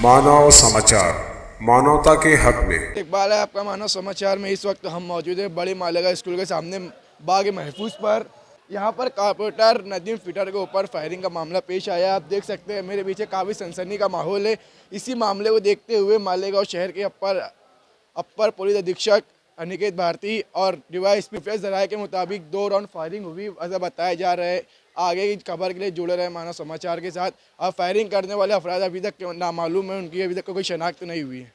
मानव समाचार, मानवता के हक में। इकबाल है आपका मानव समाचार में। इस वक्त हम मौजूद हैं बड़ी मालेगांव स्कूल के सामने बाग महफूज पर। यहाँ पर कारपोरेटर नदीम फिटर के ऊपर फायरिंग का मामला पेश आया। आप देख सकते हैं मेरे पीछे काफ़ी सनसनी का माहौल है। इसी मामले को देखते हुए मालेगांव शहर के अपर पुलिस अधीक्षक अनिकेत भारती और डीवाईएसपी जराये के मुताबिक 2 राउंड फायरिंग हुई ऐसा बताया जा रहा है। आगे की खबर के लिए जुड़े रहे मानव समाचार के साथ। अब फायरिंग करने वाले अफराद अभी तक नामालूम है, उनकी अभी तक कोई शनाख्त नहीं हुई है।